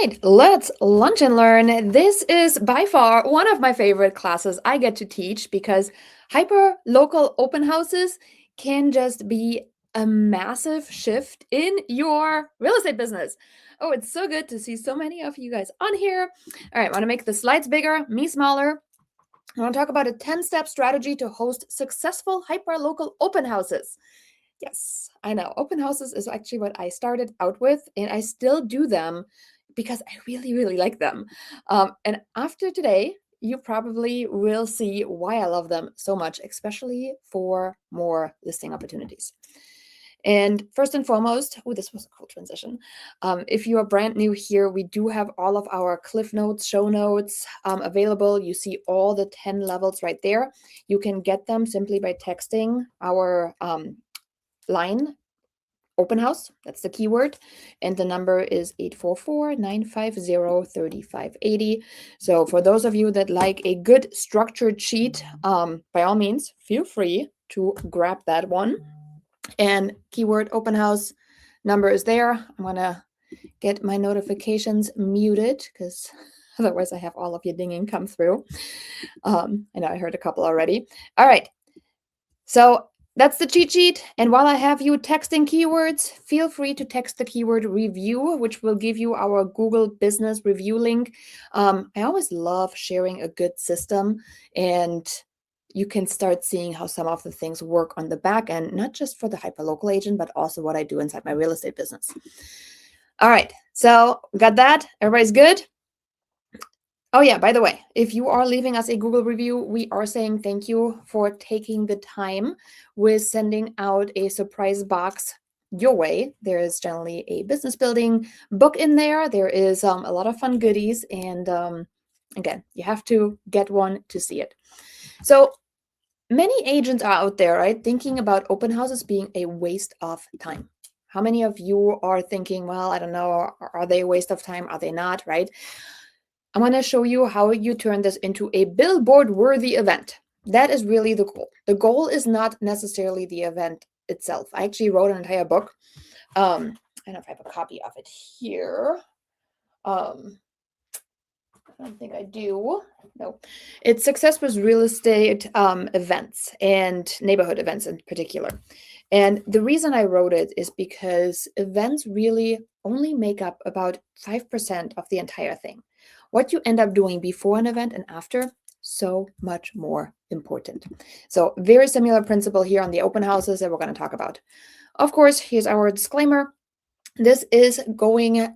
right, let's lunch and learn. This is by far one of my favorite classes I get to teach because hyper local open houses can just be a massive shift in your real estate business. Oh, it's so good to see so many of you guys on here. All right, I want to make the slides bigger, me smaller. I want to talk about a 10-step strategy to host successful hyper local open houses. Yes, I know. Open houses is actually what I started out with, and I still do them because I really, really like them. And after today, you probably will see why I love them so much, especially for more listing opportunities. And first and foremost, oh, this was a cool transition. If you are brand new here, we do have all of our Cliff Notes, show notes available. You see all the 10 levels right there. You can get them simply by texting our line open house, that's the keyword, and the number is 844-950-3580. So for those of you that like a good structured sheet, by all means feel free to grab that one. And keyword open house number is there. I'm gonna get my notifications muted because otherwise I have all of your dinging come through. I know I heard a couple already. All right, so that's the cheat sheet. And while I have you texting keywords, feel free to text the keyword review, which will give you our Google Business Review link. I always love sharing a good system, and you can start seeing how some of the things work on the back end, not just for the hyperlocal agent, but also what I do inside my real estate business. All right, so got that? Everybody's good? Oh yeah, by the way, if you are leaving us a Google review, we are saying thank you for taking the time with sending out a surprise box your way. There is generally a business building book in there. There is a lot of fun goodies. And again, you have to get one to see it. So many agents are out there, right, thinking about open houses being a waste of time. How many of you are thinking, well, I don't know, are they a waste of time? Are they not, right? I'm going to show you how you turn this into a billboard-worthy event. That is really the goal. The goal is not necessarily the event itself. I actually wrote an entire book. I don't know if I have a copy of it here. I don't think I do. No. It's Success with Real Estate events and neighborhood events in particular. And the reason I wrote it is because events really only make up about 5% of the entire thing. What you end up doing before an event and after, so much more important. So very similar principle here on the open houses that we're going to talk about. Of course, here's our disclaimer. This is going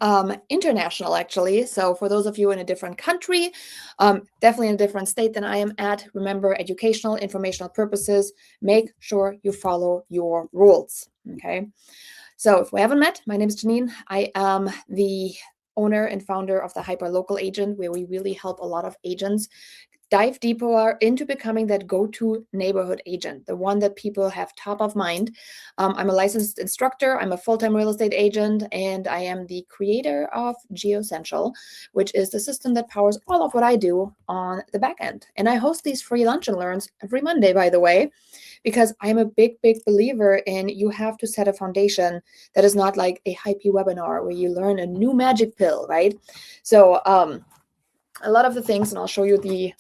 international, actually. So for those of you in a different country, definitely in a different state than I am at, remember, educational, informational purposes, make sure you follow your rules, okay? So if we haven't met, my name is Janine. I am the owner and founder of the Hyperlocal Agent, where we really help a lot of agents dive deeper into becoming that go-to neighborhood agent, the one that people have top of mind. I'm a licensed instructor, I'm a full-time real estate agent, and I am the creator of GeoCentral, which is the system that powers all of what I do on the back end. And I host these free lunch and learns every Monday, by the way, because I'm a big, big believer in you have to set a foundation that is not like a hypey webinar where you learn a new magic pill, right? So a lot of the things, and I'll show you the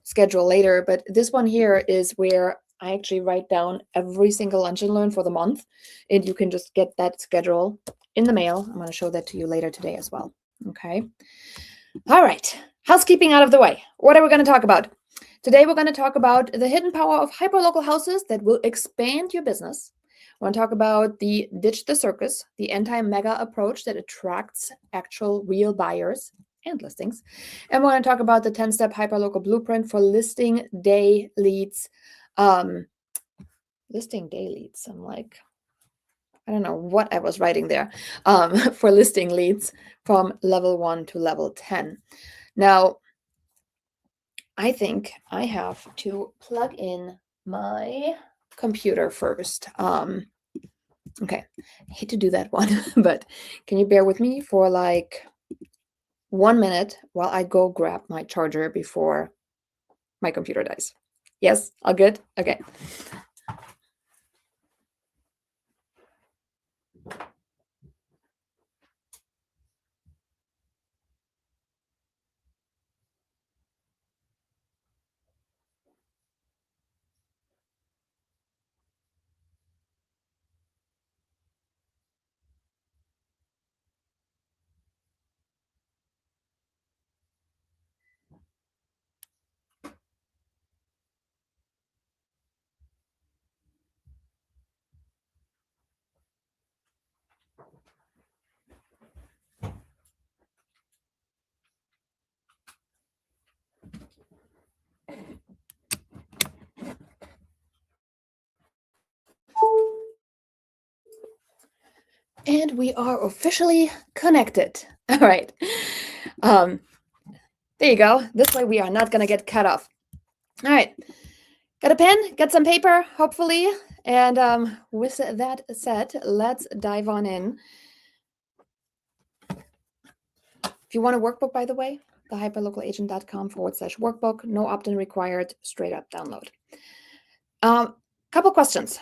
schedule later, but this one here is where I actually write down every single lunch and learn for the month, and you can just get that schedule in the mail. I'm going to show that to you later today as well. Okay. All right. Housekeeping out of the way. What are we going to talk about? Today, we're going to talk about the hidden power of hyperlocal houses that will expand your business. I want to talk about the ditch the circus, the anti-mega approach that attracts actual real buyers and listings. And we're going to talk about the 10-step hyperlocal blueprint for listing day leads. Listing day leads. I'm like, I don't know what I was writing there. For listing leads from level 1 to level 10. Now, I think I have to plug in my computer first. Okay, I hate to do that one, but can you bear with me for like 1 minute while I go grab my charger before my computer dies? Yes, all good? Okay. And we are officially connected. All right. There you go. This way we are not going to get cut off. All right. Got a pen, got some paper, hopefully. And with that said, let's dive on in. If you want a workbook, by the way, thehyperlocalagent.com/workbook, no opt-in required, straight up download. Couple questions.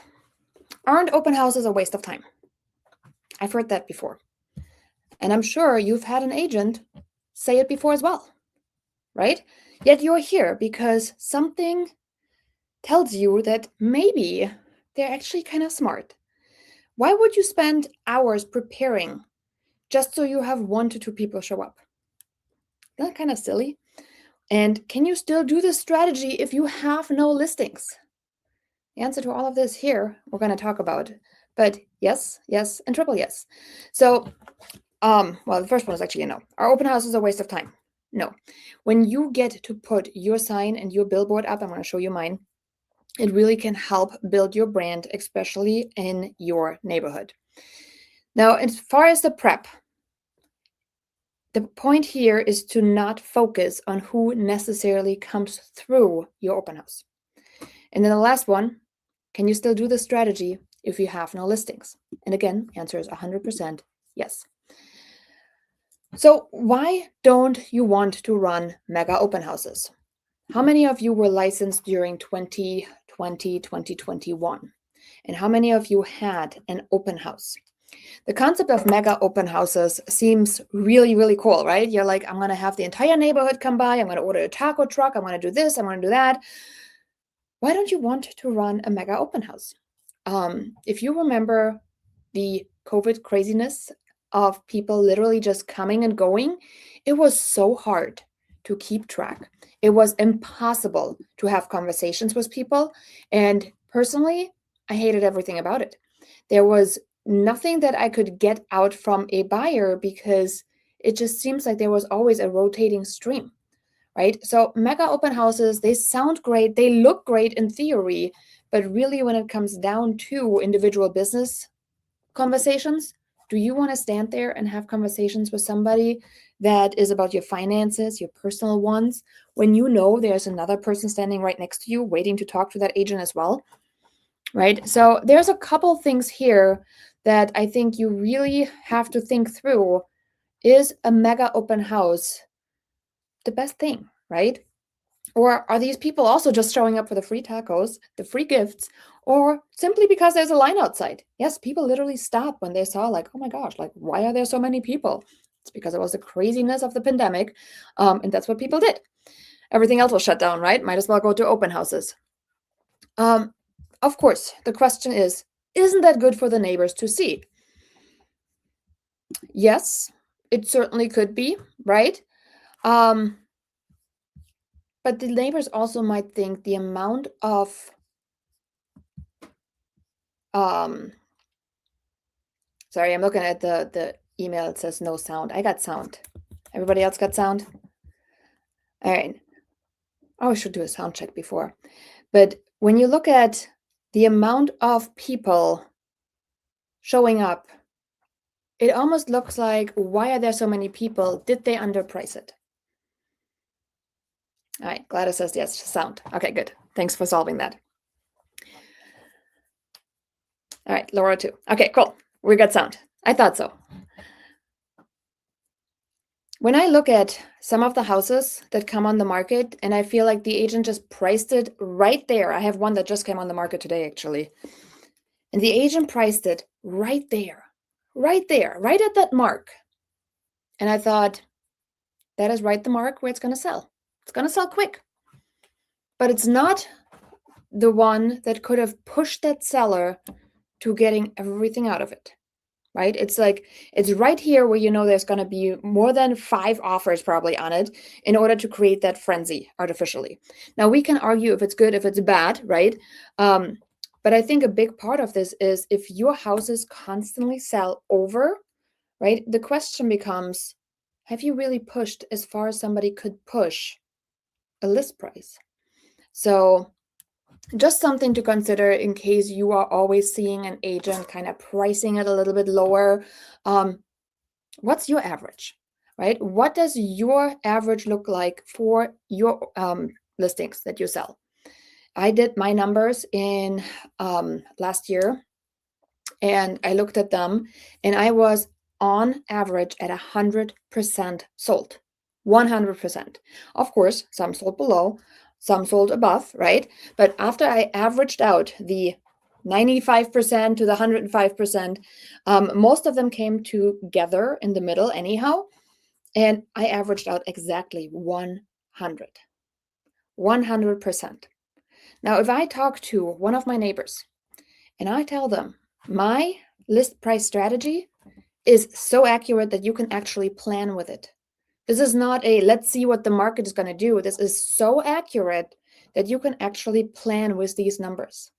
Aren't open houses a waste of time? I've heard that before. And I'm sure you've had an agent say it before as well, right? Yet you're here because something tells you that maybe they're actually kind of smart. Why would you spend hours preparing just so you have 1 to 2 people show up? Isn't that kind of silly? And can you still do this strategy if you have no listings? The answer to all of this here, we're going to talk about. But yes, yes, and triple yes. So, well, the first one is actually a no. Are open houses a waste of time? No. When you get to put your sign and your billboard up, I'm going to show you mine. It really can help build your brand, especially in your neighborhood. Now, as far as the prep, the point here is to not focus on who necessarily comes through your open house. And then the last one, can you still do the strategy if you have no listings? And again, answer is 100% yes. So why don't you want to run mega open houses? How many of you were licensed during 2020, 2021? And how many of you had an open house? The concept of mega open houses seems really, really cool, right? You're like, I'm going to have the entire neighborhood come by. I'm going to order a taco truck. I'm going to do this. I'm going to do that. Why don't you want to run a mega open house? If you remember the COVID craziness of people literally just coming and going, it was so hard to keep track. It was impossible to have conversations with people. And personally, I hated everything about it. There was nothing that I could get out from a buyer because it just seems like there was always a rotating stream, right? So mega open houses, they sound great. They look great in theory, but really when it comes down to individual business conversations, do you want to stand there and have conversations with somebody that is about your finances, your personal ones, when you know there's another person standing right next to you waiting to talk to that agent as well? Right? So there's a couple things here that I think you really have to think through. Is a mega open house the best thing, right? Or are these people also just showing up for the free tacos, the free gifts, or simply because there's a line outside? Yes, people literally stop when they saw like, oh my gosh, like, why are there so many people? It's because it was the craziness of the pandemic. And that's what people did. Everything else was shut down, right? Might as well go to open houses. Of course, the question is, isn't that good for the neighbors to see? Yes, it certainly could be, right? But the neighbors also might think the amount of sorry, I'm looking at the email. It says no sound. I got sound. Everybody else got sound? All right. Oh, I should do a sound check before. But when you look at the amount of people showing up, it almost looks like, why are there so many people? Did they underprice it? All right, Gladys says yes, sound. Okay, good. Thanks for solving that. All right, Laura too. Okay, cool. We got sound. I thought so. When I look at some of the houses that come on the market and I feel like the agent just priced it right there. I have one that just came on the market today, actually. And the agent priced it right there, right at that mark. And I thought, that is right the mark where it's going to sell. It's going to sell quick. But it's not the one that could have pushed that seller to getting everything out of it, right? It's like, it's right here where you know there's going to be more than 5 offers probably on it in order to create that frenzy artificially. Now, we can argue if it's good, if it's bad, right? But I think a big part of this is if your houses constantly sell over, right? The question becomes, have you really pushed as far as somebody could push a list price? So just something to consider in case you are always seeing an agent kind of pricing it a little bit lower. What's your average, right? What does your average look like for your listings that you sell? I did my numbers in last year, and I looked at them, and I was on average at 100% sold. 100%. Of course, some sold below, some sold above, right? But after I averaged out the 95% to the 105%, most of them came together in the middle anyhow, and I averaged out exactly 100. 100%. Now, if I talk to one of my neighbors and I tell them my list price strategy is so accurate that you can actually plan with it. This is not a let's see what the market is going to do. This is so accurate that you can actually plan with these numbers.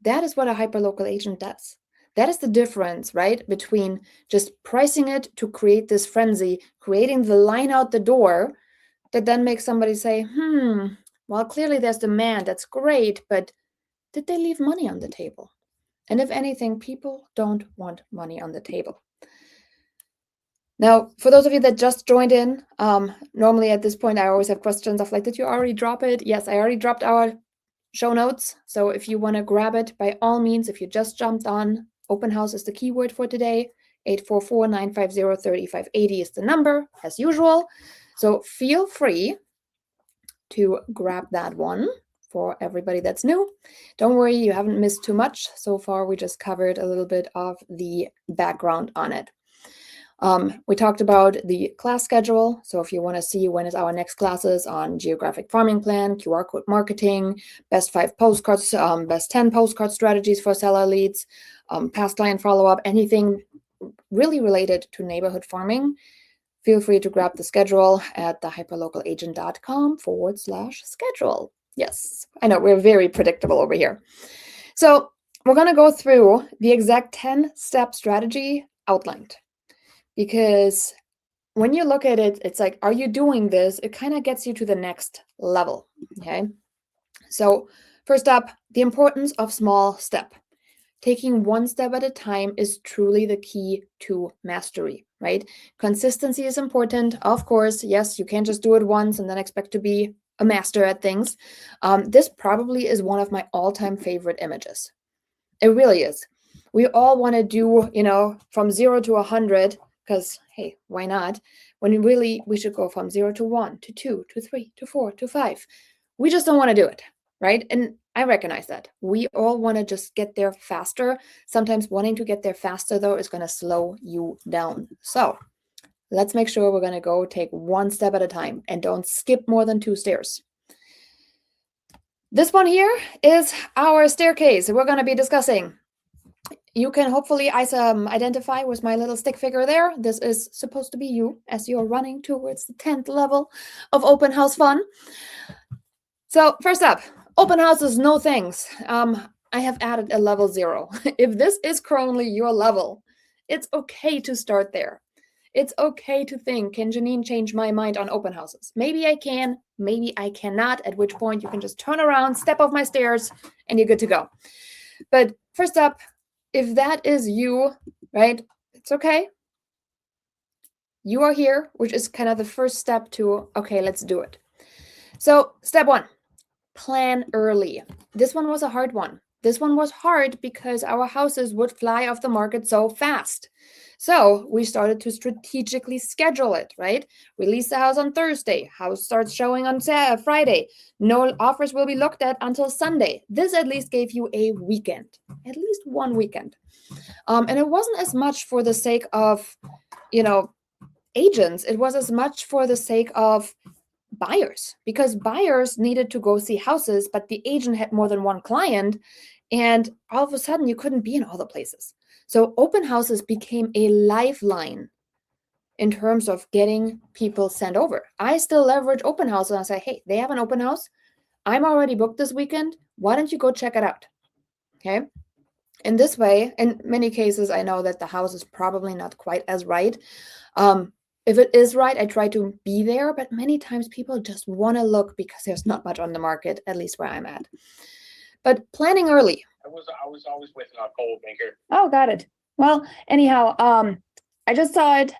That is what a hyperlocal agent does. That is the difference, right, between just pricing it to create this frenzy, creating the line out the door that then makes somebody say, well, clearly there's demand. That's great, but did they leave money on the table? And if anything, people don't want money on the table. Now, for those of you that just joined in, normally at this point, I always have questions of like, did you already drop it? Yes, I already dropped our show notes. So if you want to grab it, by all means, if you just jumped on, open house is the keyword for today. 844-950-3580 is the number, as usual. So feel free to grab that one for everybody that's new. Don't worry, you haven't missed too much. So far, we just covered a little bit of the background on it. We talked about the class schedule. So if you want to see when is our next classes on geographic farming plan, QR code marketing, best 5 postcards, best 10 postcard strategies for seller leads, past client follow-up, anything really related to neighborhood farming, feel free to grab the schedule at thehyperlocalagent.com/schedule. Yes, I know we're very predictable over here. So we're going to go through the exact 10-step strategy outlined. Because when you look at it, it's like, are you doing this? It kind of gets you to the next level, okay? So first up, the importance of small step. Taking one step at a time is truly the key to mastery, right? Consistency is important. Of course, yes, you can't just do it once and then expect to be a master at things. This probably is one of my all-time favorite images. It really is. We all want to do, from 0 to 100, because, hey, why not? When really we should go from 0 to 1 to 2 to 3 to 4 to 5. We just don't want to do it, right? And I recognize that. We all want to just get there faster. Sometimes wanting to get there faster, though, is going to slow you down. So let's make sure we're going to go take one step at a time and don't skip more than 2 stairs. This one here is our staircase we're going to be discussing. You can hopefully identify with my little stick figure there. This is supposed to be you as you're running towards the 10th level of open house fun. So first up, open houses, no thanks. I have added a level 0. If this is currently your level, it's okay to start there. It's okay to think, can Janine change my mind on open houses? Maybe I can, maybe I cannot, at which point you can just turn around, step off my stairs, and you're good to go. But first up, if that is you, right, it's okay. You are here, which is kind of the first step to, okay, let's do it. So step 1, plan early. This one was a hard one. This one was hard because our houses would fly off the market so fast. So we started to strategically schedule it, right? Release the house on Thursday. House starts showing on Friday. No offers will be looked at until Sunday. This at least gave you a weekend, at least one weekend. And it wasn't as much for the sake of, agents. It was as much for the sake of buyers, because buyers needed to go see houses, but the agent had more than one client. And all of a sudden, you couldn't be in all the places. So open houses became a lifeline in terms of getting people sent over. I still leverage open houses and I say, hey, they have an open house. I'm already booked this weekend. Why don't you go check it out? Okay. In this way, in many cases, I know that the house is probably not quite as right. If it is right, I try to be there, but many times people just want to look because there's not much on the market, at least where I'm at. But planning early. I was always with a cold maker. Oh, got it. Well, anyhow, I just saw it.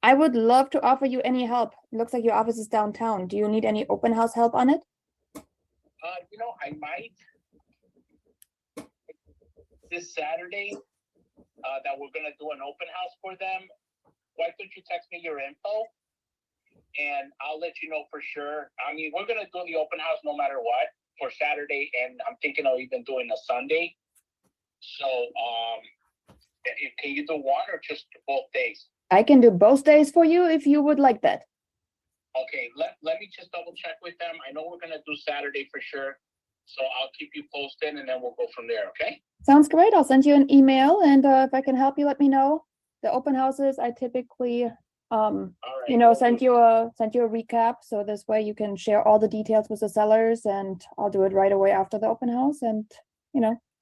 I would love to offer you any help. It looks like your office is downtown. Do you need any open house help on it? I might this Saturday. That we're gonna do an open house for them. Why don't you text me your info, and I'll let you know for sure. I mean, we're gonna do the open house no matter what for Saturday, and I'm thinking of even doing a Sunday. So, can you do one or just both days? I can do both days for you if you would like that. Okay, let me just double check with them. I know we're gonna do Saturday for sure. So I'll keep you posted and then we'll go from there, okay? Sounds great. I'll send you an email, and if I can help you, let me know. The open houses, I typically send you a recap, so this way you can share all the details with the sellers, and I'll do it right away after the open house. And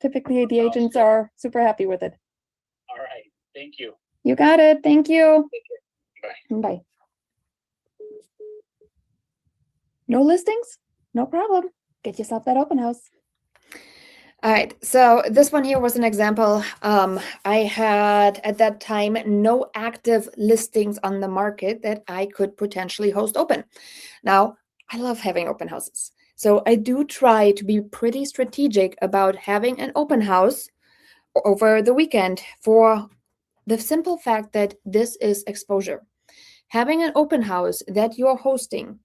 typically the agents are super happy with it. All right. Thank you. You got it. Thank you. Bye. Bye. No listings? No problem. Get yourself that open house. All right, so this one here was an example. I had at that time no active listings on the market that I could potentially host open. Now, I love having open houses. So I do try to be pretty strategic about having an open house over the weekend for the simple fact that this is exposure. Having an open house that you're hosting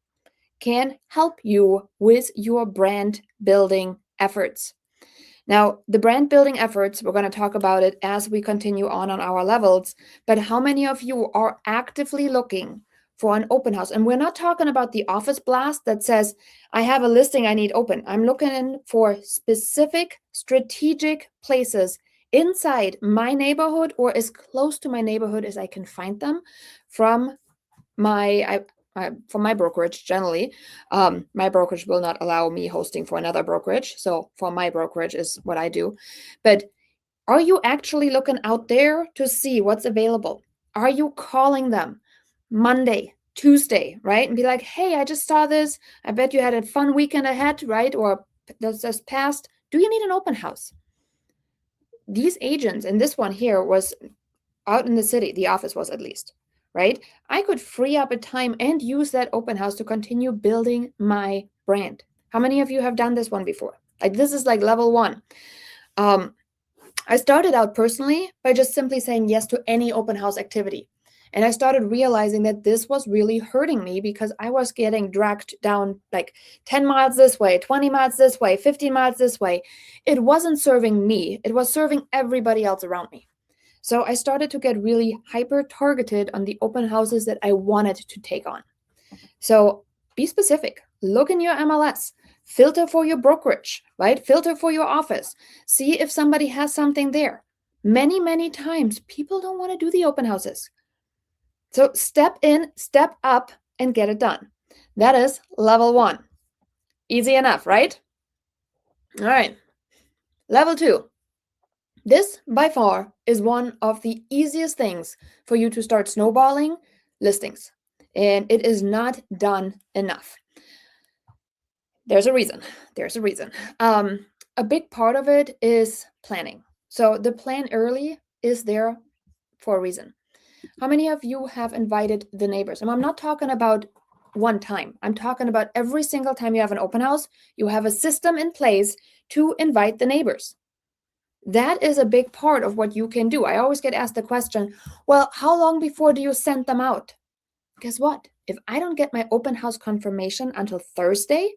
can help you with your brand building efforts. Now, the brand building efforts, we're going to talk about it as we continue on our levels, but how many of you are actively looking for an open house? And we're not talking about the office blast that says, I have a listing I need open. I'm looking for specific strategic places inside my neighborhood or as close to my neighborhood as I can find them from my brokerage. Generally, my brokerage will not allow me hosting for another brokerage. So for my brokerage is what I do. But are you actually looking out there to see what's available? Are you calling them Monday, Tuesday, right? And be like, hey, I just saw this. I bet you had a fun weekend ahead, right? Or that's just passed. Do you need an open house? These agents, and this one here was out in the city, the office was at least, right? I could free up a time and use that open house to continue building my brand. How many of you have done this one before? Like this is like level 1. I started out personally by just simply saying yes to any open house activity. And I started realizing that this was really hurting me because I was getting dragged down like 10 miles this way, 20 miles this way, 15 miles this way. It wasn't serving me. It was serving everybody else around me. So I started to get really hyper targeted on the open houses that I wanted to take on. So be specific. Look in your MLS. Filter for your brokerage, right? Filter for your office. See if somebody has something there. Many, many times people don't want to do the open houses. So step in, step up, and get it done. That is level 1. Easy enough, right? All right. Level 2. This, by far, is one of the easiest things for you to start snowballing listings. And it is not done enough. There's a reason. A big part of it is planning. So the plan early is there for a reason. How many of you have invited the neighbors? And I'm not talking about one time. I'm talking about every single time you have an open house, you have a system in place to invite the neighbors. That is a big part of what you can do. I always get asked the question, well, how long before do you send them out? Guess what? If I don't get my open house confirmation until Thursday,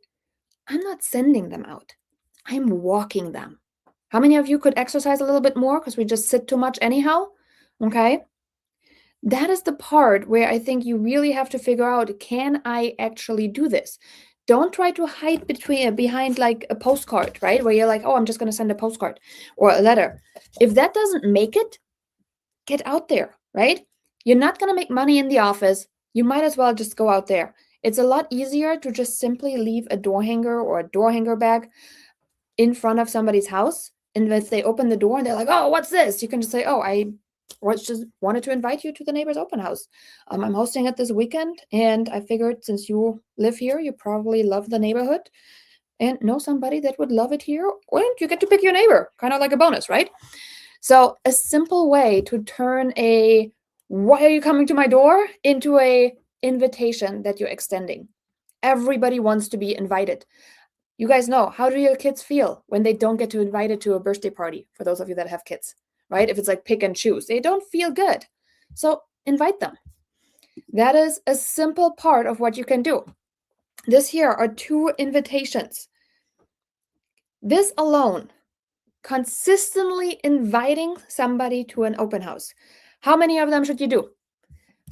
I'm not sending them out. I'm walking them. How many of you could exercise a little bit more because we just sit too much anyhow? Okay. That is the part where I think you really have to figure out, can I actually do this? Don't try to hide behind like a postcard, right? Where you're like, oh, I'm just going to send a postcard or a letter. If that doesn't make it, get out there, right? You're not going to make money in the office. You might as well just go out there. It's a lot easier to just simply leave a door hanger or a door hanger bag in front of somebody's house. And if they open the door and they're like, oh, what's this? You can just say, oh, I just wanted to invite you to the neighbor's open house. I'm hosting it this weekend, and I figured since you live here, you probably love the neighborhood and know somebody that would love it here, and you get to pick your neighbor, kind of like a bonus, right? So a simple way to turn a "why are you coming to my door" into a invitation that you're extending. Everybody wants to be invited. You guys know, how do your kids feel when they don't get to invited to a birthday party? For those of you that have kids, right? If it's like pick and choose, they don't feel good. So invite them. That is a simple part of what you can do. This here are 2 invitations. This alone, consistently inviting somebody to an open house. How many of them should you do?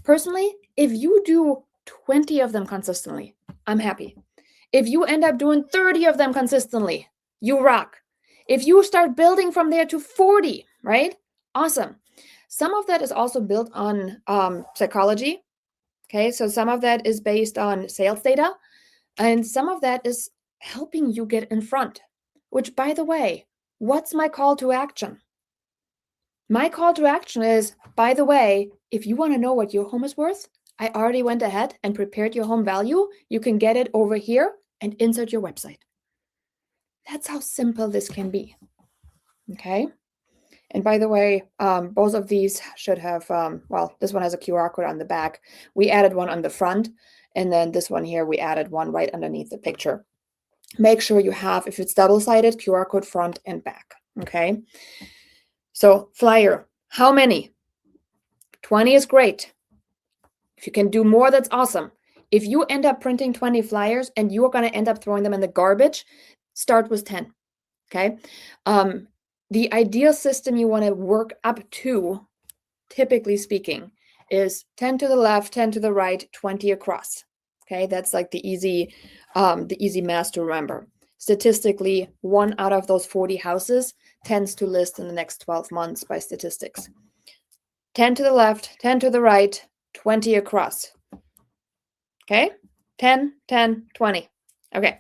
Personally, if you do 20 of them consistently, I'm happy. If you end up doing 30 of them consistently, you rock. If you start building from there to 40, right? Awesome. Some of that is also built on psychology. Okay, so some of that is based on sales data, and some of that is helping you get in front. Which, by the way, what's my call to action? My call to action is, by the way, if you want to know what your home is worth, I already went ahead and prepared your home value. You can get it over here and insert your website. That's how simple this can be. Okay. And by the way, both of these should have, well, this one has a QR code on the back. We added one on the front. And then this one here, we added one right underneath the picture. Make sure you have, if it's double-sided, QR code front and back. Okay. So flyer, how many? 20 is great. If you can do more, that's awesome. If you end up printing 20 flyers and you're going to end up throwing them in the garbage, start with 10. Okay. The ideal system you want to work up to, typically speaking, is 10 to the left, 10 to the right, 20 across. Okay. That's like the easy math to remember. Statistically, 1 out of those 40 houses tends to list in the next 12 months by statistics. 10 to the left, 10 to the right, 20 across. Okay? 10, 10, 20. Okay.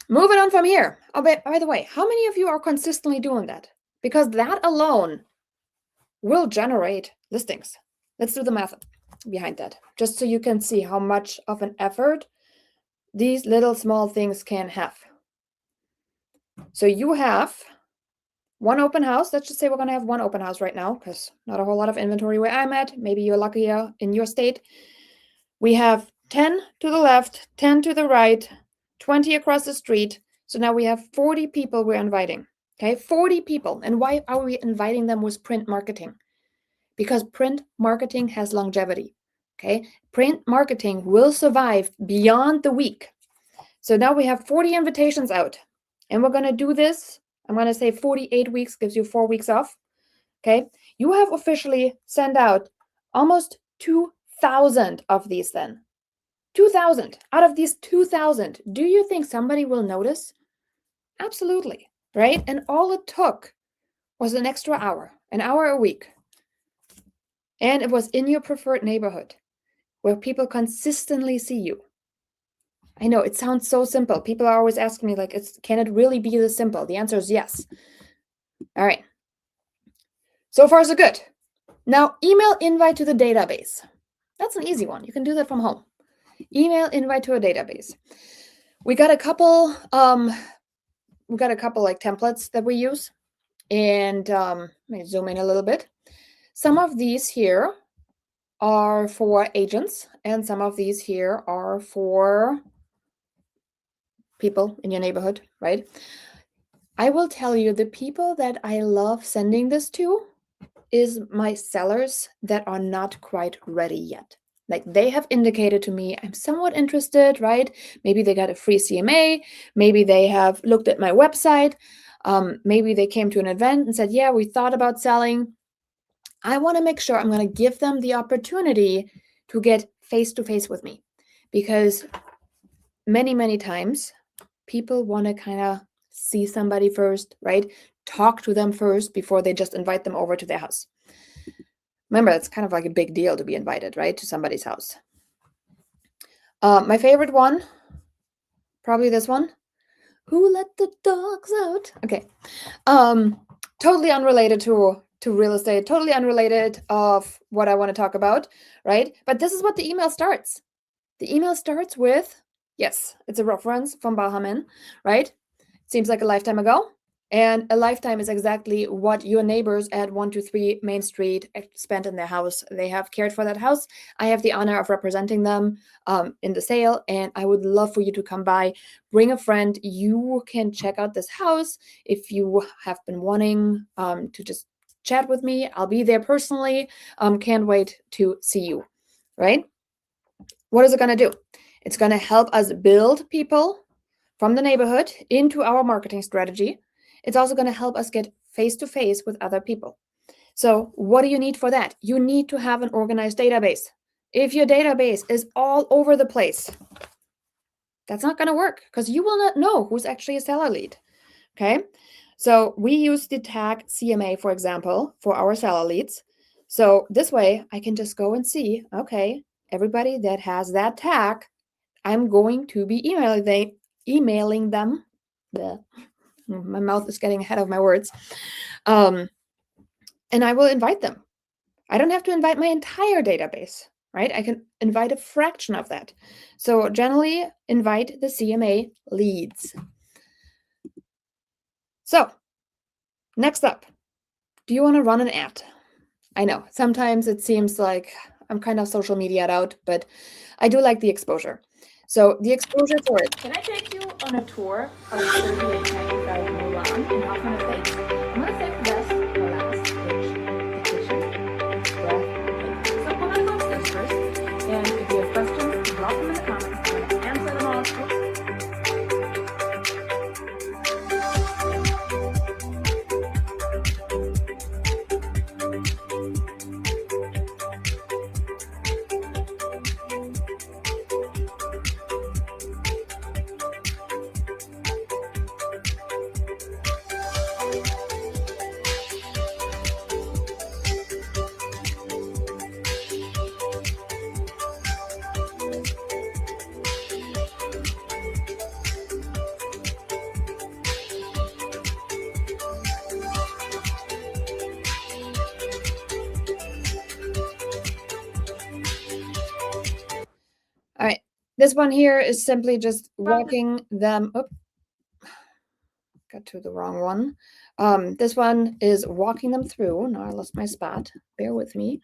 Moving on from here. Oh, by the way, how many of you are consistently doing that? Because that alone will generate listings. Let's do the math behind that, just so you can see how much of an effort these little small things can have. So you have 1 open house. Let's just say we're going to have 1 open house right now, because not a whole lot of inventory where I'm at. Maybe you're luckier in your state. We have 10 to the left, 10 to the right, 20 across the street. So now we have 40 people we're inviting. Okay, 40 people. And why are we inviting them with print marketing? Because print marketing has longevity. Okay, print marketing will survive beyond the week. So now we have 40 invitations out, and we're going to do this. I'm going to say 48 weeks gives you 4 weeks off. Okay, you have officially sent out almost 2,000 of these then. 2,000. Out of these 2,000, do you think somebody will notice? Absolutely, right? And all it took was an extra hour, an hour a week. And it was in your preferred neighborhood where people consistently see you. I know it sounds so simple. People are always asking me, like, can it really be this simple? The answer is yes. All right. So far, so good. Now, email invite to the database. That's an easy one. You can do that from home. Email invite to a database. We got a couple like templates that we use. And let me zoom in a little bit. Some of these here are for agents, and some of these here are for people in your neighborhood, right? I will tell you, the people that I love sending this to is my sellers that are not quite ready yet. Like, they have indicated to me, I'm somewhat interested, right? Maybe they got a free CMA. Maybe they have looked at my website. Maybe they came to an event and said, yeah, we thought about selling. I want to make sure I'm going to give them the opportunity to get face-to-face with me, because many, many times people want to kind of see somebody first, right? Talk to them first before they just invite them over to their house. Remember, it's kind of like a big deal to be invited, right, to somebody's house. My favorite one, probably this one. Who let the dogs out? Okay. totally unrelated to real estate, totally unrelated of what I want to talk about, right? But this is what the email starts. The email starts with, yes, it's a reference from Bahman, right? Seems like a lifetime ago. And a lifetime is exactly what your neighbors at 123 Main Street spent in their house. They have cared for that house. I have the honor of representing them in the sale, and I would love for you to come by. Bring a friend. You can check out this house if you have been wanting to just chat with me. I'll be there personally. Can't wait to see you, right? What is it going to do? It's going to help us build people from the neighborhood into our marketing strategy. It's also going to help us get face to face with other people. So, what do you need for that? You need to have an organized database. If your database is all over the place, that's not going to work because you will not know who's actually a seller lead. Okay. So, we use the tag CMA, for example, for our seller leads. So, this way I can just go and see, okay, everybody that has that tag, I'm going to be emailing them. My mouth is getting ahead of my words. And I will invite them. I don't have to invite my entire database, right? I can invite a fraction of that. So generally invite the CMA leads. So next up, do you want to run an ad? I know sometimes it seems like I'm kind of social media out, but I do like the exposure. So the exposure for it. Can I take you on a tour of 3895 Milan in Hoffman Estates? I'm going to save the best for last, which vacation, breath. So we're going to go upstairs first, and if you have questions, drop them in the comments. I'm going to answer them all. All right, this one here is simply just walking them. Got to the wrong one. This one is walking them through. Now I lost my spot. Bear with me.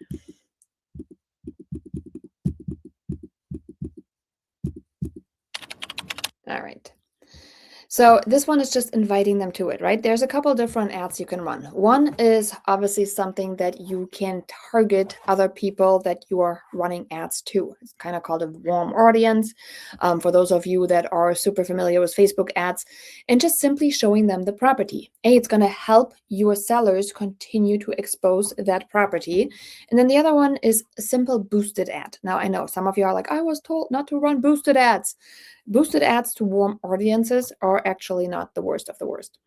All right. So this one is just inviting them to it, right? There's a couple different ads you can run. One is obviously something that you can target other people that you are running ads to. It's kind of called a warm audience. For those of you that are super familiar with Facebook ads, and just simply showing them the property. It's going to help your sellers continue to expose that property. And then the other one is a simple boosted ad. Now I know some of you are like, I was told not to run boosted ads. Boosted ads to warm audiences are actually not the worst of the worst.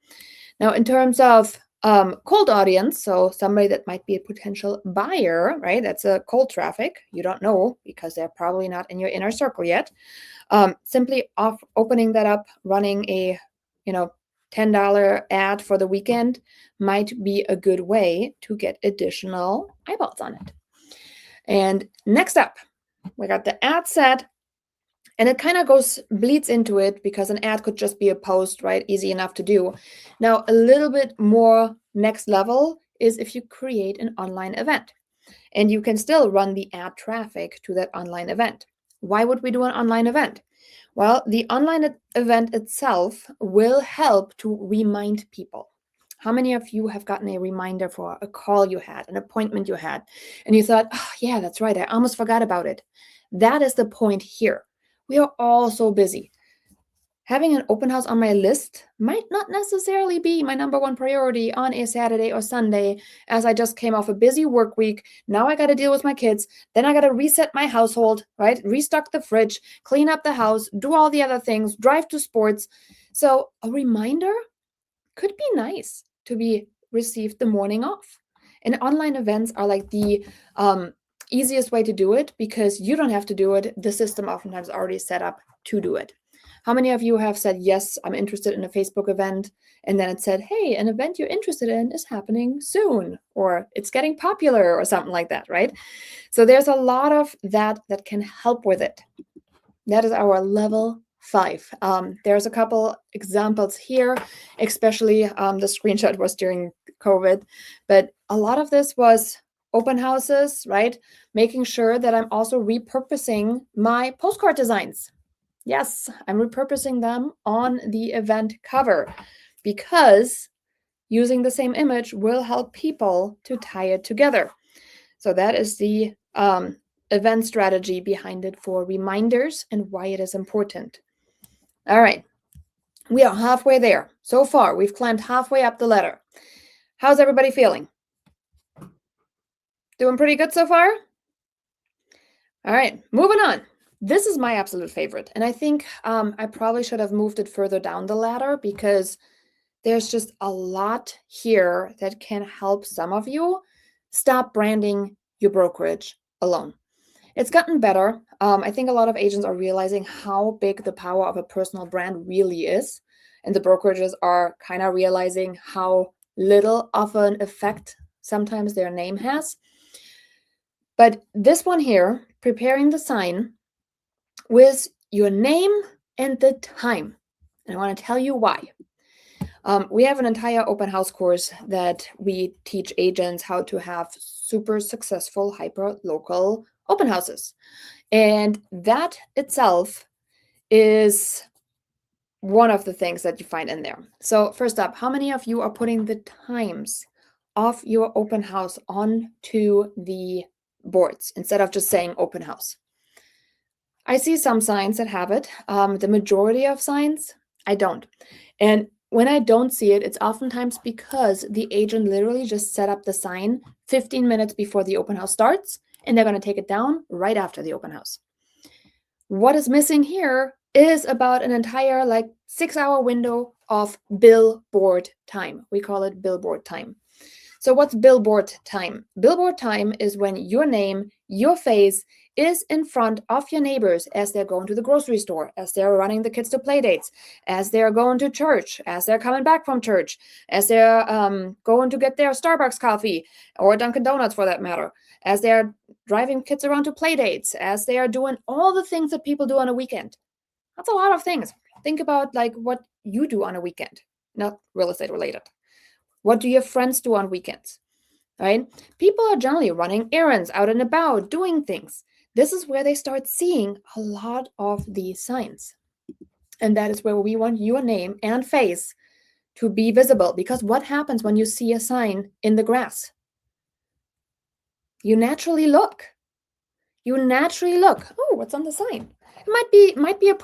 Now, in terms of cold audience, so somebody that might be a potential buyer, right? That's a cold traffic. You don't know because they're probably not in your inner circle yet. Simply opening that up, running a, $10 ad for the weekend might be a good way to get additional eyeballs on it. And next up, we got the ad set. And it kind of bleeds into it because an ad could just be a post, right? Easy enough to do. Now, a little bit more next level is if you create an online event. And you can still run the ad traffic to that online event. Why would we do an online event? Well, the online event itself will help to remind people. How many of you have gotten a reminder for a call you had, an appointment you had, and you thought, oh, yeah, that's right, I almost forgot about it. That is the point here. We are all so busy. Having an open house on my list might not necessarily be my number one priority on a Saturday or Sunday, as I just came off a busy work week. Now I got to deal with my kids. Then I got to reset my household, right? Restock the fridge, clean up the house, do all the other things, drive to sports. So a reminder could be nice to be received the morning off. And online events are like the easiest way to do it because you don't have to do it. The system oftentimes already set up to do it. How many of you have said, yes, I'm interested in a Facebook event, and then it said, hey, an event you're interested in is happening soon, or it's getting popular, or something like that, right? So there's a lot of that can help with it. That is our level 5. There's a couple examples here, especially the screenshot was during COVID, but a lot of this was open houses, right? Making sure that I'm also repurposing my postcard designs. Yes, I'm repurposing them on the event cover because using the same image will help people to tie it together. So that is the event strategy behind it for reminders and why it is important. All right, we are halfway there. So far, we've climbed halfway up the ladder. How's everybody feeling? Doing pretty good so far? All right, moving on. This is my absolute favorite. And I think I probably should have moved it further down the ladder because there's just a lot here that can help some of you stop branding your brokerage alone. It's gotten better. I think a lot of agents are realizing how big the power of a personal brand really is. And the brokerages are kind of realizing how little of an effect sometimes their name has. But this one here, preparing the sign with your name and the time. And I want to tell you why. We have an entire open house course that we teach agents how to have super successful, hyper local open houses. And that itself is one of the things that you find in there. So first up, how many of you are putting the times of your open house onto the boards instead of just saying open house? I see some signs that have it. The majority of signs, I don't. And when I don't see it, it's oftentimes because the agent literally just set up the sign 15 minutes before the open house starts, and they're going to take it down right after the open house. What is missing here is about an entire 6-hour window of billboard time. We call it billboard time. So what's billboard time? Billboard time is when your name, your face is in front of your neighbors as they're going to the grocery store, as they're running the kids to play dates, as they're going to church, as they're coming back from church, as they're going to get their Starbucks coffee or Dunkin' Donuts for that matter, as they're driving kids around to play dates, as they are doing all the things that people do on a weekend. That's a lot of things. Think about what you do on a weekend, not real estate related. What do your friends do on weekends, right? People are generally running errands, out and about, doing things. This is where they start seeing a lot of these signs. And that is where we want your name and face to be visible. Because what happens when you see a sign in the grass? You naturally look. Oh, what's on the sign? It might be a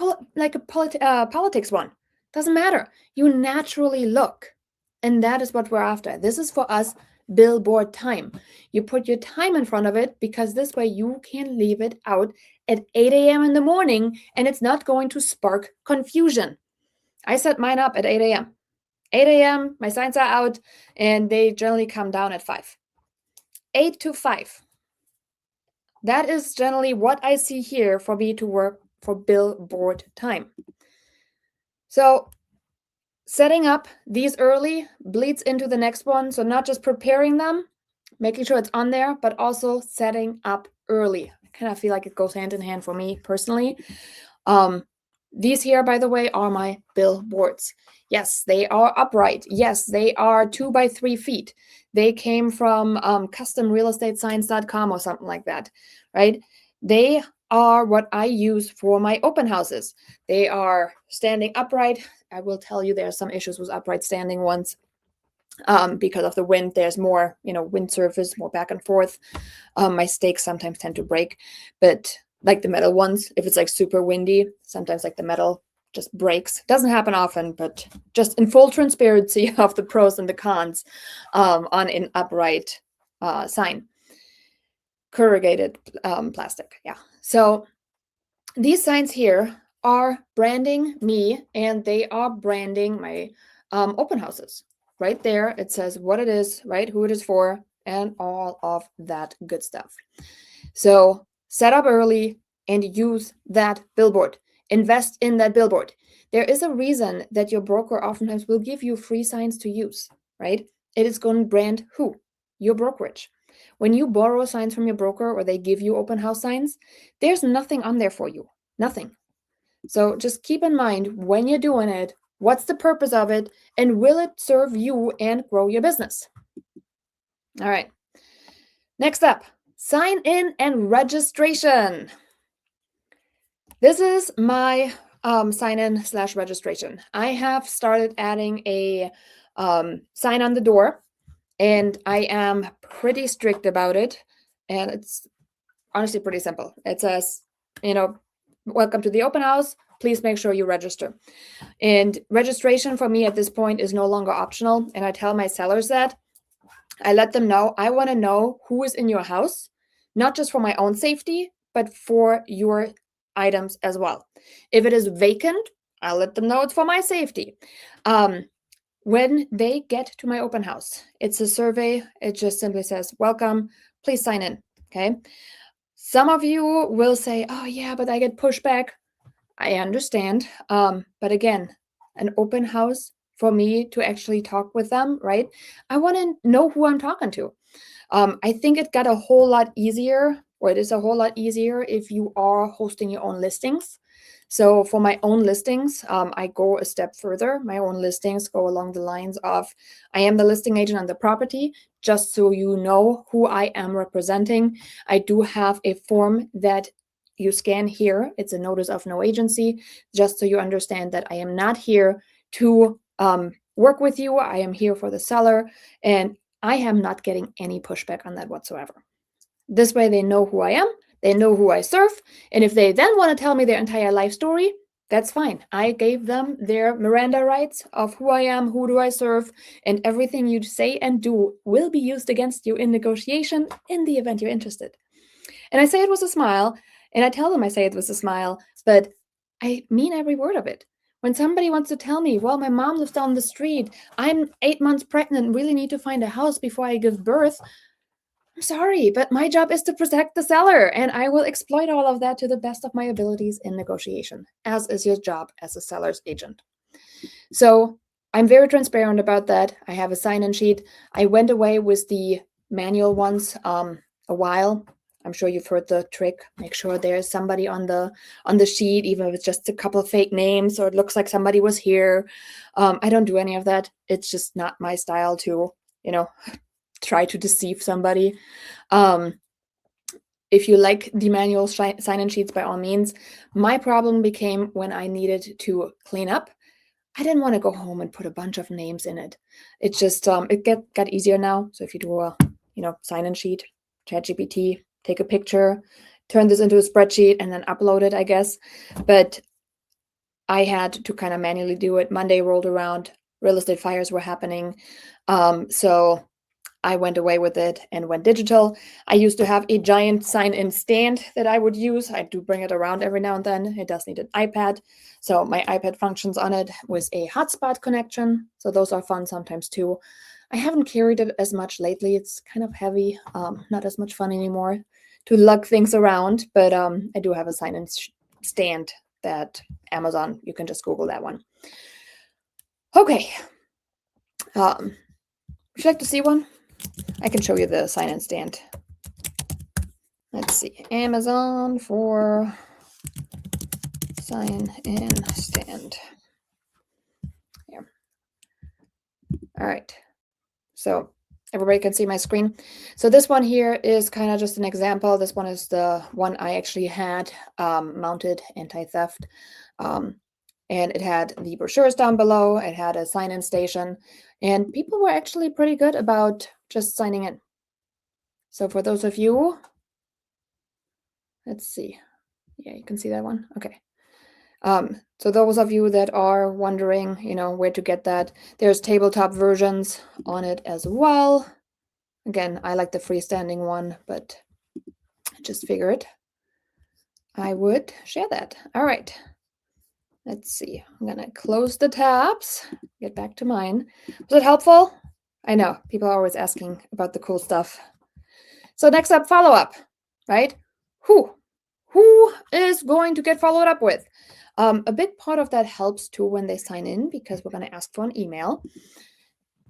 politics one. Doesn't matter. You naturally look. And that is what we're after. This is for us billboard time. You put your time in front of it because this way you can leave it out at 8 a.m. in the morning and it's not going to spark confusion. I set mine up at 8 a.m. 8 a.m., my signs are out and they generally come down at 5. 8 to 5. That is generally what I see here for me to work for billboard time. So setting up these early bleeds into the next one. So not just preparing them, making sure it's on there, but also setting up early. I kind of feel like it goes hand in hand for me personally. These here, by the way, are my billboards. Yes, they are upright. Yes, they are 2 by 3 feet. They came from customrealestatesigns.com or something like that, right? They are what I use for my open houses. They are standing upright. I will tell you there are some issues with upright standing ones because of the wind. There's more, wind surface, more back and forth. My stakes sometimes tend to break, but like the metal ones, if it's super windy, sometimes the metal just breaks. Doesn't happen often, but just in full transparency of the pros and the cons on an upright sign. Corrugated plastic, yeah. So these signs here are branding me and they are branding my open houses. Right there, it says what it is, right? Who it is for, and all of that good stuff. So set up early and use that billboard. invest in that billboard. There is a reason that your broker oftentimes will give you free signs to use, right? It is going to brand who? Your brokerage. When you borrow signs from your broker or they give you open house signs, there's nothing on there for you. Nothing. So just keep in mind when you're doing it, what's the purpose of it, and will it serve you and grow your business? All right. Next up, sign in and registration. This is my sign in / registration. I have started adding a sign on the door, and I am pretty strict about it. And it's honestly pretty simple. It says, welcome to the open house. Please make sure you register. And registration for me at this point is no longer optional. And I tell my sellers that. I let them know I want to know who is in your house, not just for my own safety, but for your items as well. If it is vacant, I'll let them know it's for my safety. When they get to my open house, it's a survey. It just simply says, welcome, please sign in. Okay. Some of you will say, oh yeah, but I get pushback. I understand. But again, an open house for me to actually talk with them, right? I want to know who I'm talking to. I think it got a whole lot easier, or it is a whole lot easier if you are hosting your own listings. So for my own listings, I go a step further. My own listings go along the lines of, I am the listing agent on the property, just so you know who I am representing. I do have a form that you scan here. It's a notice of no agency, just so you understand that I am not here to work with you. I am here for the seller, and I am not getting any pushback on that whatsoever. This way they know who I am, they know who I serve, and if they then want to tell me their entire life story, that's fine. I gave them their Miranda rights of who I am, who do I serve, and everything you say and do will be used against you in negotiation in the event you're interested. And I say it with a smile, and I tell them I say it with a smile, but I mean every word of it. When somebody wants to tell me, well, my mom lives down the street, I'm 8 months pregnant, really need to find a house before I give birth, I'm sorry, but my job is to protect the seller, and I will exploit all of that to the best of my abilities in negotiation, as is your job as a seller's agent. So I'm very transparent about that. I have a sign-in sheet. I went away with the manual ones a while. I'm sure you've heard the trick. Make sure there's somebody on the sheet, even if it's just a couple of fake names or it looks like somebody was here. I don't do any of that. It's just not my style to, try to deceive somebody. If you like the manual sign-in sheets, by all means. My problem became when I needed to clean up. I didn't want to go home and put a bunch of names in it. It just it got easier now. So if you do a sign-in sheet, ChatGPT, take a picture, turn this into a spreadsheet, and then upload it, I guess. But I had to kind of manually do it. Monday rolled around, real estate fires were happening. So I went away with it and went digital. I used to have a giant sign-in stand that I would use. I do bring it around every now and then. It does need an iPad. So my iPad functions on it with a hotspot connection. So those are fun sometimes too. I haven't carried it as much lately. It's kind of heavy, not as much fun anymore to lug things around. But I do have a sign-in stand that Amazon, you can just Google that one. Okay. Would you like to see one? I can show you the sign-in stand. Let's see. Amazon for sign-in stand. Here. All right. So everybody can see my screen. So this one here is kind of just an example. This one is the one I actually had mounted anti-theft. And it had the brochures down below. It had a sign-in station. And people were actually pretty good about just signing in. So for those of you, let's see. Yeah, you can see that one. Okay. So those of you that are wondering, where to get that, there's tabletop versions on it as well. Again, I like the freestanding one, but I just figured I would share that. All right. Let's see. I'm going to close the tabs, get back to mine. Was it helpful? I know people are always asking about the cool stuff. So next up, follow-up, right? Who is going to get followed up with? A big part of that helps too when they sign in, because we're going to ask for an email.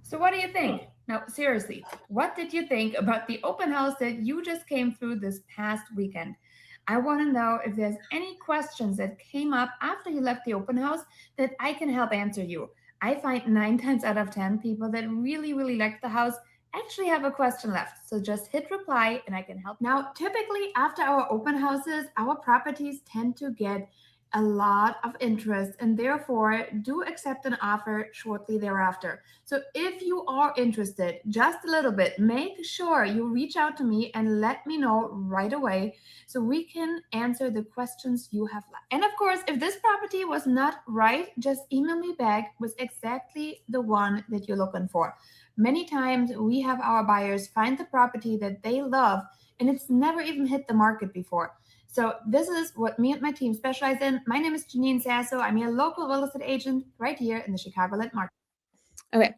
So what do you think? Now, seriously, what did you think about the open house that you just came through this past weekend? I want to know if there's any questions that came up after you left the open house that I can help answer you. I find 9 times out of 10 people that really, really like the house actually have a question left. So just hit reply and I can help. Now, typically after our open houses, our properties tend to get a lot of interest and therefore do accept an offer shortly thereafter. So if you are interested just a little bit, make sure you reach out to me and let me know right away so we can answer the questions you have left. And of course, if this property was not right, just email me back with exactly the one that you're looking for. Many times we have our buyers find the property that they love and it's never even hit the market before. So this is what me and my team specialize in. My name is Janine Sasso. I'm your local real estate agent right here in the Chicagoland market. Okay,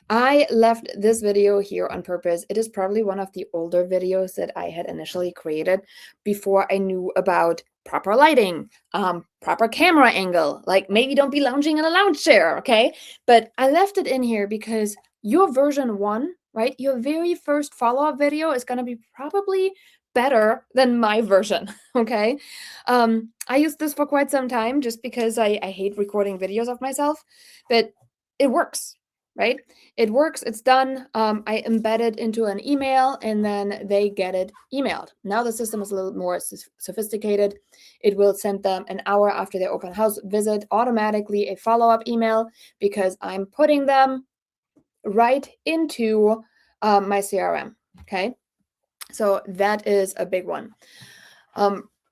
I left this video here on purpose. It is probably one of the older videos that I had initially created before I knew about proper lighting, proper camera angle, like maybe don't be lounging in a lounge chair, okay? But I left it in here because your version 1, right? Your very first follow-up video is going to be probably better than my version, okay? I used this for quite some time just because I hate recording videos of myself, but it works. Right? It works. It's done. I embed it into an email and then they get it emailed. Now the system is a little more sophisticated. It will send them an hour after their open house visit automatically a follow-up email because I'm putting them right into my CRM. Okay. So that is a big one.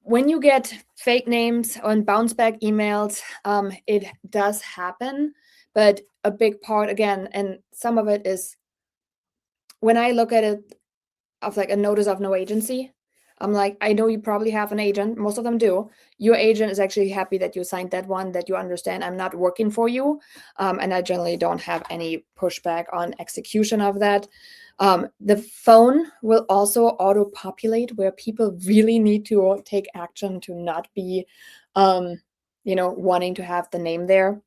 When you get fake names and bounce back emails, it does happen. But a big part, again, and some of it is when I look at it of like a notice of no agency, I'm like, I know you probably have an agent. Most of them do. Your agent is actually happy that you signed that one, that you understand I'm not working for you. And I generally don't have any pushback on execution of that. The phone will also auto-populate where people really need to take action to not be, wanting to have the name there.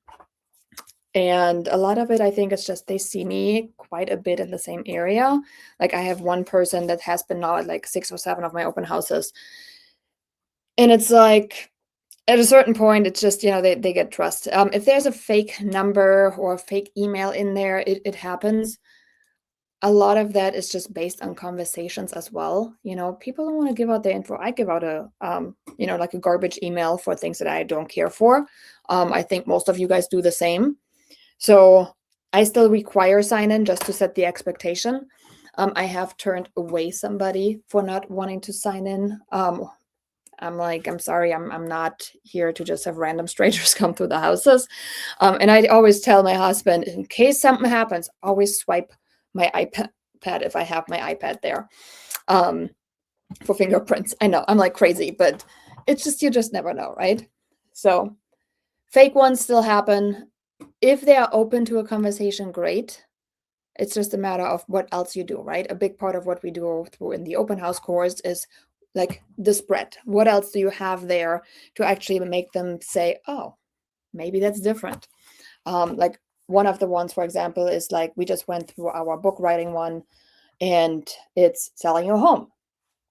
And a lot of it, I think, is just they see me quite a bit in the same area. Like I have one person that has been now at like 6 or 7 of my open houses. And it's like, at a certain point, it's just, they get trust. If there's a fake number or a fake email in there, it happens. A lot of that is just based on conversations as well. People don't want to give out their info. I give out a, like a garbage email for things that I don't care for. I think most of you guys do the same. So I still require sign-in just to set the expectation. I have turned away somebody for not wanting to sign in. I'm like, I'm sorry, I'm not here to just have random strangers come through the houses. And I always tell my husband, in case something happens, always swipe my iPad if I have my iPad there for fingerprints. I know, I'm like crazy, but it's just, you just never know, right? So fake ones still happen. If they are open to a conversation, great. It's just a matter of what else you do, right? A big part of what we do through in the open house course is like the spread. What else do you have there to actually make them say, oh, maybe that's different? Like one of the ones, for example, is like we just went through our book writing one and it's selling your home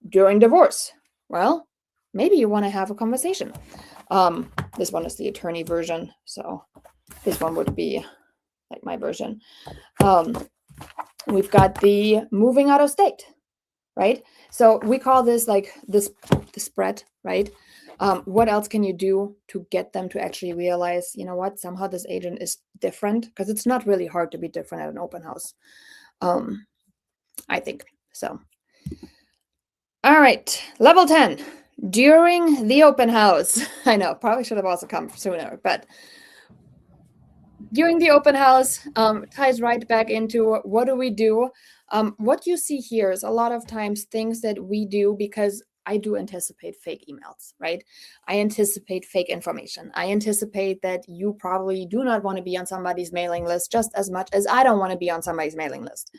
during divorce. Well, maybe you want to have a conversation. This one is the attorney version. So this one would be like my version. We've got the moving out of state, right? So we call this like the spread, right? What else can you do to get them to actually realize, you know what, somehow this agent is different? Because it's not really hard to be different at an open house, I think. So, all right, level 10, during the open house. I know, probably should have also come sooner, but during the open house ties right back into what do we do? What you see here is a lot of times things that we do because I do anticipate fake emails, right? I anticipate fake information. I anticipate that you probably do not want to be on somebody's mailing list just as much as I don't want to be on somebody's mailing list.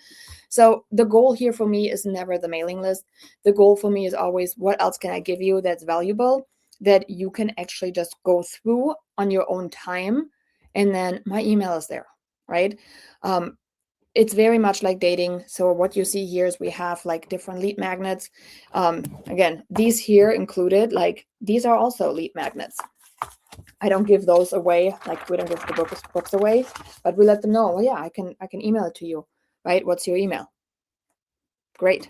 So the goal here for me is never the mailing list. The goal for me is always, what else can I give you that's valuable? that you can actually just go through on your own time. And then my email is there, right? It's very much like dating. So what you see here is we have like different lead magnets. Again, these here included, like these are also lead magnets. I don't give those away, like we don't give the books away, but we let them know, well, yeah, I can email it to you, right? What's your email? Great.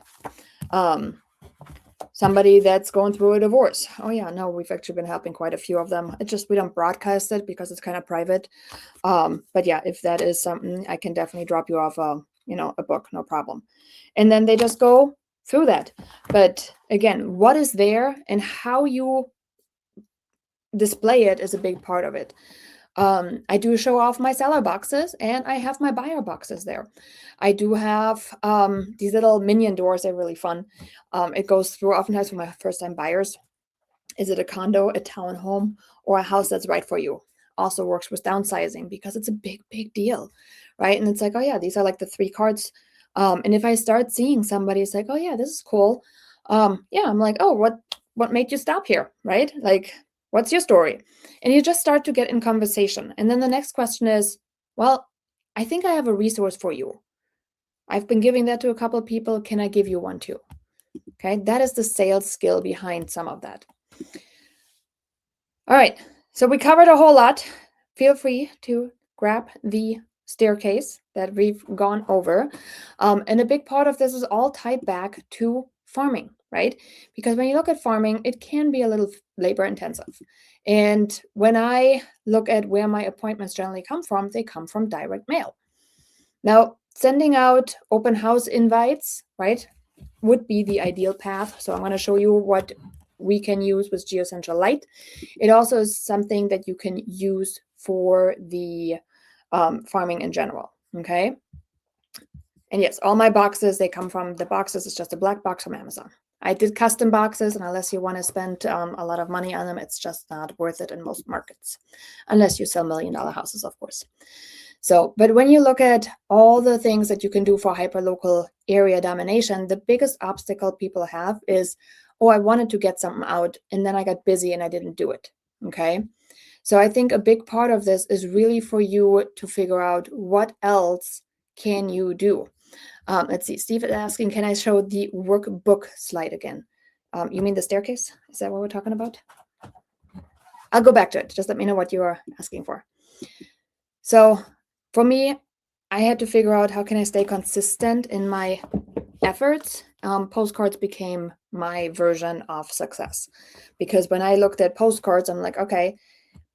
Somebody that's going through a divorce. Oh yeah, no, we've actually been helping quite a few of them. It's just we don't broadcast it because it's kind of private. But yeah, if that is something, I can definitely drop you off a book, no problem. And then they just go through that. But again, what is there and how you display it is a big part of it. I do show off my seller boxes and I have my buyer boxes there. I do have these little minion doors. They're really fun. It goes through oftentimes for my first time buyers. Is it a condo, a townhome, or a house that's right for you? Also works with downsizing because it's a big, big deal, right? And it's like, oh yeah, these are like the 3 cards. And if I start seeing somebody, it's like, oh yeah, this is cool. Yeah, I'm like, oh, what made you stop here, right? Like, what's your story? And you just start to get in conversation. And then the next question is, well, I think I have a resource for you. I've been giving that to a couple of people. Can I give you one too? Okay, that is the sales skill behind some of that. All right, so we covered a whole lot. Feel free to grab the staircase that we've gone over. And a big part of this is all tied back to farming, right? Because when you look at farming, it can be a little labor intensive. And when I look at where my appointments generally come from, they come from direct mail. Now, sending out open house invites, right, would be the ideal path. So I'm going to show you what we can use with GeoCentral Lite. It also is something that you can use for the farming in general, okay? And yes, all my boxes, they come from, the boxes is just a black box from Amazon. I did custom boxes, and unless you want to spend a lot of money on them, it's just not worth it in most markets, unless you sell $1 million houses, of course. So, but when you look at all the things that you can do for hyperlocal area domination, the biggest obstacle people have is, oh, I wanted to get something out and then I got busy and I didn't do it, okay? So I think a big part of this is really for you to figure out what else can you do. Let's see, Steve is asking, can I show the workbook slide again? You mean the staircase? Is that what we're talking about? I'll go back to it. Just let me know what you are asking for. So for me, I had to figure out how can I stay consistent in my efforts. Postcards became my version of success, because when I looked at postcards, I'm like, okay,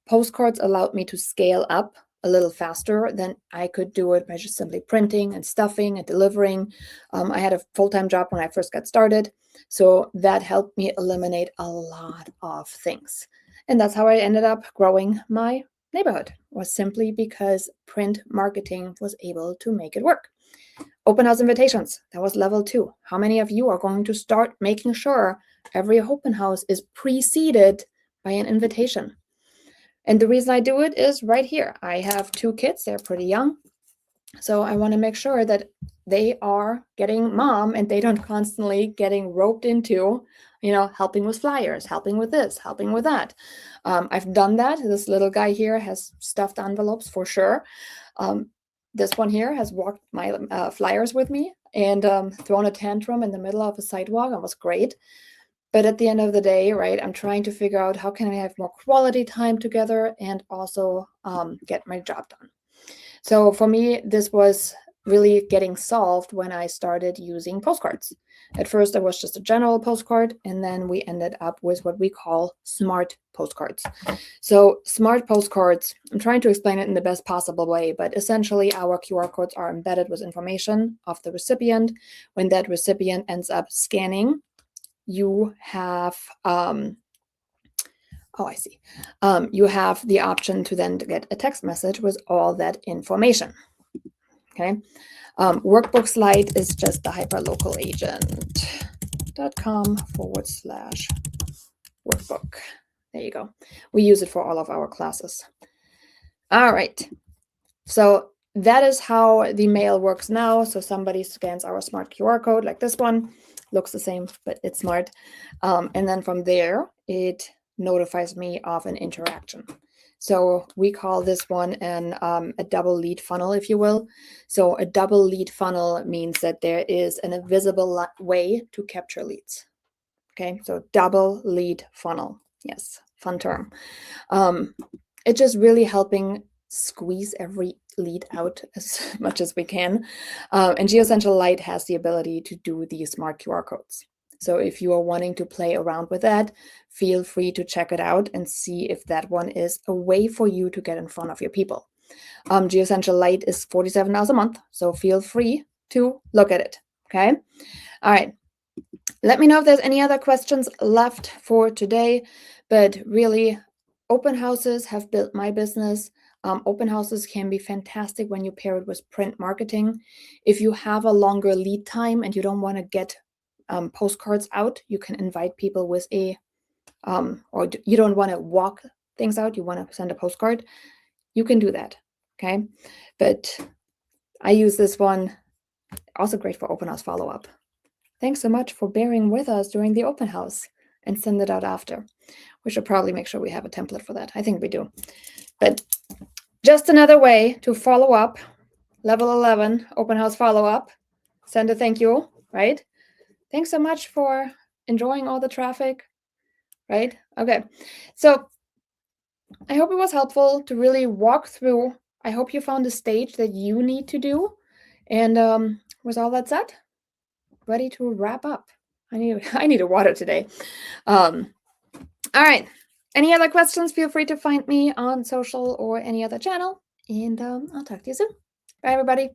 postcards allowed me to scale up a little faster than I could do it by just simply printing and stuffing and delivering. I had a full-time job when I first got started, so that helped me eliminate a lot of things. And that's how I ended up growing my neighborhood, was simply because print marketing was able to make it work. Open house invitations, that was level 2. How many of you are going to start making sure every open house is preceded by an invitation? And the reason I do it is right here. I have 2 kids, they're pretty young. So I want to make sure that they are getting mom and they don't constantly getting roped into, helping with flyers, helping with this, helping with that. I've done that. This little guy here has stuffed envelopes for sure. This one here has walked my flyers with me and thrown a tantrum in the middle of a sidewalk. It was great. But at the end of the day, right, I'm trying to figure out how can I have more quality time together and also get my job done. So for me, this was really getting solved when I started using postcards. At first, it was just a general postcard, and then we ended up with what we call smart postcards. So smart postcards, I'm trying to explain it in the best possible way, but essentially our QR codes are embedded with information of the recipient. When that recipient ends up scanning, you have I see. You have the option to then get a text message with all that information. Okay. Workbooks Lite is just the hyperlocalagent.com/workbook. There you go. We use it for all of our classes. All right. So that is how the mail works now. So somebody scans our smart QR code like this one. Looks the same, but it's smart. And then from there, it notifies me of an interaction. So we call this one a double lead funnel, if you will. So a double lead funnel means that there is an invisible way to capture leads. Okay, so double lead funnel. Yes, fun term. It's just really helping squeeze every lead out as much as we can. And GeoCentral Lite has the ability to do these smart QR codes. So if you are wanting to play around with that, feel free to check it out and see if that one is a way for you to get in front of your people. GeoCentral Lite is $47 a month, so feel free to look at it. Okay. All right. Let me know if there's any other questions left for today, but really, open houses have built my business. Open houses can be fantastic when you pair it with print marketing. If you have a longer lead time and you don't want to get postcards out, you can invite people with you don't want to walk things out, you want to send a postcard, you can do that. Okay. But I use this one, also great for open house follow-up. Thanks so much for bearing with us during the open house, and send it out after. We should probably make sure we have a template for that. I think we do. But just another way to follow up. Level 11, open house follow-up. Send a thank you, right? Thanks so much for enjoying all the traffic, right? Okay, so I hope it was helpful to really walk through. I hope you found a stage that you need to do. And with all that said, ready to wrap up. I need a water today. All right. Any other questions? Feel free to find me on social or any other channel. And I'll talk to you soon. Bye, everybody.